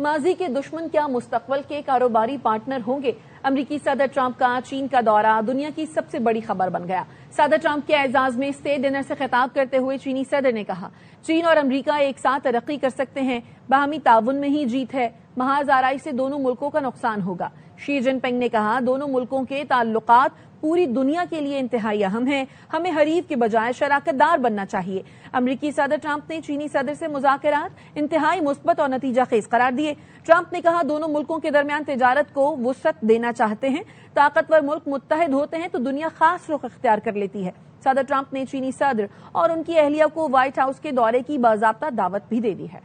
माजी के दुश्मन क्या मुस्तकबल के कारोबारी पार्टनर होंगे? अमरीकी सदर ट्रंप का चीन का दौरा दुनिया की सबसे बड़ी खबर बन गया। सदर ट्रंप के एजाज में स्टेट डिनर से खिताब करते हुए चीनी सदर ने कहा, चीन और अमरीका एक साथ तरक्की कर सकते हैं, बाहमी ताउन में ही जीत है, महाज आराई से दोनों मुल्कों का नुकसान होगा। शी जिनपिंग ने कहा, दोनों मुल्कों के ताल्लुकात पूरी दुनिया के लिए इंतहाई अहम है, हमें हरीफ के बजाय शराकतदार बनना चाहिए। अमरीकी सदर ट्रंप ने चीनी सदर से मुज़ाकरात इंतहाई मुस्बत और नतीजा खेज करार दिए। ट्रंप ने कहा, दोनों मुल्कों के दरमियान तिजारत को वुसअत देना चाहते हैं। ताकतवर मुल्क मुत्तहिद होते हैं तो दुनिया खास रुख इख्तियार कर लेती है। सदर ट्रंप ने चीनी सदर और उनकी अहलिया को व्हाइट हाउस के दौरे की बाज़ाब्ता दावत भी दे दी है।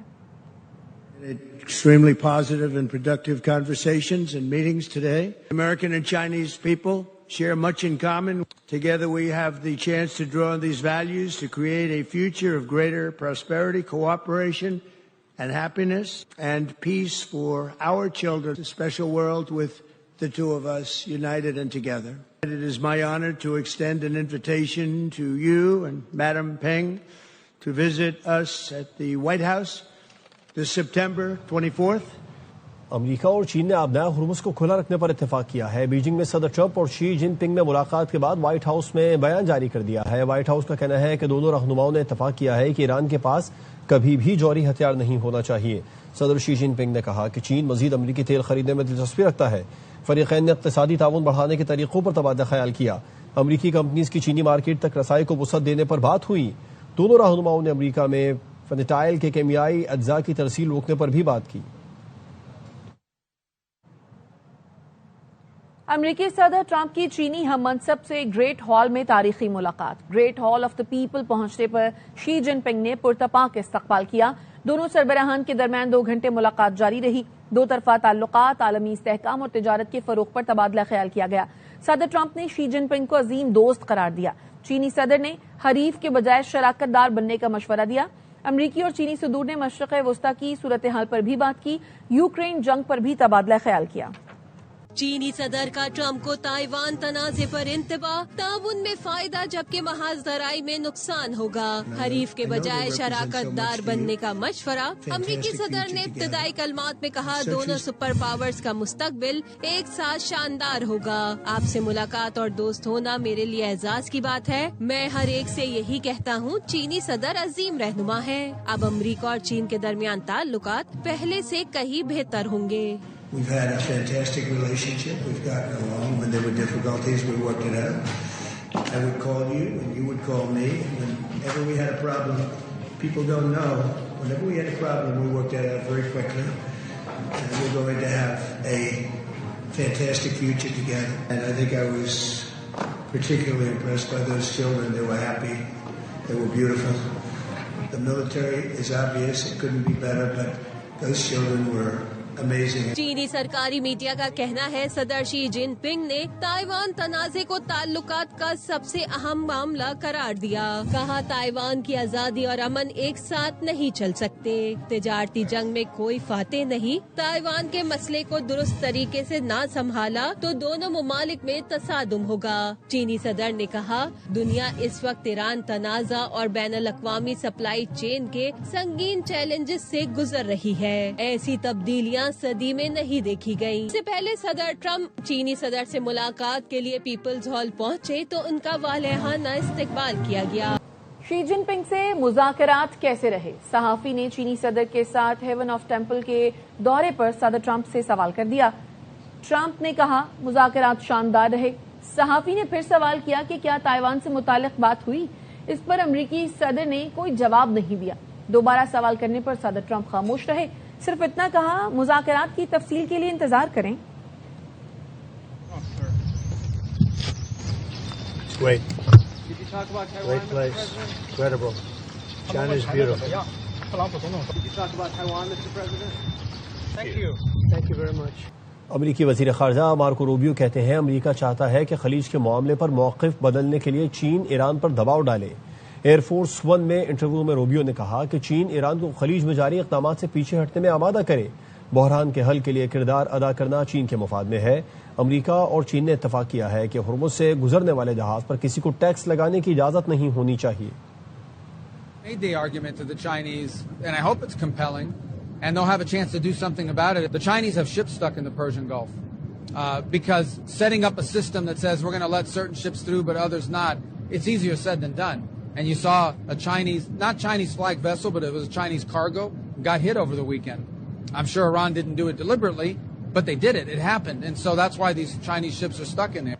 Extremely positive and productive conversations and meetings today. American and Chinese people share much in common. Together we have the chance to draw on these values to create a future of greater prosperity, cooperation, and happiness and peace for our children. A special world with the two of us united and together. It is my honor to extend an invitation to you and Madam Peng to visit us at the White House this September 24th. America और चीन ने आबनाए Hormuz को खुला रखने पर इत्तेफाक किया है। बीजिंग में सदर ट्रंप और शी जिनपिंग में मुलाकात के बाद व्हाइट हाउस में बयान जारी कर दिया है। व्हाइट हाउस का कहना है कि दोनों रहनुमाओं ने इत्तेफाक किया है कि ईरान के पास कभी भी जौहरी हथियार नहीं होना चाहिए। सदर शी जिनपिंग ने कहा कि चीन मजीद अमरीकी तेल खरीदने में दिलचस्पी रखता है। फरीकैन ने इक्तिसादी ताउन बढ़ाने के तरीकों पर तबादला ख्याल किया। अमरीकी कंपनीज की चीनी मार्केट तक रसाई को वुसअत देने पर बात हुई। दोनों रहनुमाओं ने अमरीका में फेंटाइल के केमियाई अज्जा की तरसील रोकने पर भी बात की। अमरीकी सदर ट्रंप की चीनी हममनसब से ग्रेट हॉल में तारीखी मुलाकात। Great hall of the people पहुंचने पर शी जिनपिंग ने पुरतपाक इस्तकबाल किया। दोनों सरबराहान के दरमियान 2 घंटे मुलाकात जारी रही। दो तरफा ताल्लुकात, आलमी इस्तेहकाम और तिजारत के फरोग पर तबादला ख्याल किया गया। सदर ट्रंप ने शी जिनपिंग को अजीम दोस्त करार दिया। चीनी सदर ने हरीफ के बजाय शराकतदार बनने का मशवरा दिया। अमरीकी और चीनी सदूर ने मशरक़ वस्ता की सूरत हाल पर भी बात की। यूक्रेन जंग पर भी तबादला ख्याल किया। चीनी सदर का ट्रंप को ताइवान तनाज़े पर इंतबाह, ताउन में फायदा जबकि महाज ज़राई में नुकसान होगा, हरीफ के बजाय शराकतदार बनने का मशवरा। अमरीकी सदर ने इब्तदाई कलमात में कहा, दोनों सुपर पावर्स का मुस्तकबिल एक साथ शानदार होगा। आपसे मुलाकात और दोस्त होना मेरे लिए एजाज की बात है। मैं हर एक से यही कहता हूँ, चीनी सदर अजीम रहनुमा है। अब अमरीका और चीन के दरमियान ताल्लुकात पहले से कहीं बेहतर होंगे। We've had a fantastic relationship. We've gotten along. When there were difficulties, we worked it out. I would call you, and you would call me. Whenever we had a problem, people don't know. Whenever we had a problem, we worked that out very quickly. And we're going to have a fantastic future together. And I think I was particularly impressed by those children. They were happy. They were beautiful. The military is obvious. It couldn't be better, but those children were चीनी सरकारी media का कहना है, सदर Xi Jinping ने Taiwan तनाज़े को ताल्लुकात का सबसे अहम मामला करार दिया। कहा, ताइवान की आज़ादी और अमन एक साथ नहीं चल सकते। तिजारती जंग में कोई फाते नहीं। ताइवान के मसले को दुरुस्त तरीके से ना संभाला तो दोनों ममालिक में तसादुम होगा। चीनी सदर ने कहा, दुनिया इस वक्त ईरान तनाज़ा और बैनुल अक़वामी सप्लाई चेन के संगीन चैलेंजेस से गुजर रही है। ऐसी तब्दीलियाँ सदी में नहीं देखी गयी। इससे पहले सदर ट्रंप चीनी सदर से मुलाकात के लिए पीपल्स हॉल पहुंचे तो उनका वालेहाना इस्तकबाल किया गया। शी जिनपिंग से मुज़ाकरात कैसे रहे? सहाफी ने चीनी सदर के साथ हेवन ऑफ टेम्पल के दौरे पर सदर ट्रंप से सवाल कर दिया। ट्रंप ने कहा, मुज़ाकरात शानदार रहे। सहाफी ने फिर सवाल किया कि क्या ताइवान से मुताल्लिक बात हुई? इस पर अमरीकी सदर ने कोई जवाब नहीं दिया। दोबारा सवाल करने पर सदर ट्रंप खामोश रहे। सिर्फ इतना कहा, मुज़ाकरात की तफसील के लिए इंतजार करें। Great place, incredible. China is beautiful. Did you talk about Taiwan, Mr. President? Thank you very much. अमरीकी वज़ीर ख़ारजा मार्को रूबियो कहते हैं, अमरीका चाहता है कि खलीज के मामले पर मौक़िफ़ बदलने के लिए चीन ईरान पर दबाव डाले। एयरफोर्स 1 में इंटरव्यू में रूबियो ने कहा कि चीन ईरान को खलीज में जारी इक़दाम से पीछे हटने में आमादा करे। बहरान के हल के लिए किरदार अदा करना चीन के मुफाद में है। अमरीका और चीन ने इत्तफाक किया है कि हुर्मुज़ से गुजरने वाले जहाज पर किसी को टैक्स लगाने की इजाज़त नहीं होनी चाहिए। Made the argument to the Chinese, and I hope it's compelling, and they'll have a chance to do something about it. The Chinese have ships stuck in the Persian Gulf because setting up a system that says we're going to let certain ships through but others not, it's easier said than done. And you saw a not Chinese flag vessel, but it was a Chinese cargo, got hit over the weekend. I'm sure Iran didn't do it deliberately, but they did it. It happened. And so that's why these Chinese ships are stuck in there.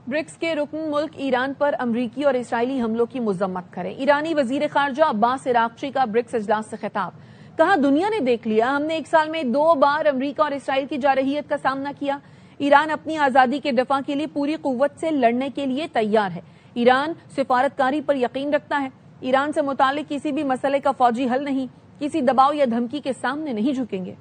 BRICS के रुकन मुल्क Iran पर अमरीकी और Israeli हमलों की मजम्मत करें। ईरानी वजीर खारजा अब्बास इराक्ची का ब्रिक्स इजलास से खिताब। कहा, दुनिया ने देख लिया, हमने एक साल में 2 बार अमरीका और इसराइल की जारहियत का सामना किया। ईरान अपनी आजादी के दफा के लिए पूरी कुव्वत से लड़ने के लिए तैयार है। ईरान सिफारतकारी पर यकीन रखता है। ईरान से मुतालिक किसी भी मसले का फौजी हल नहीं, किसी दबाव या धमकी के सामने नहीं झुकेंगे।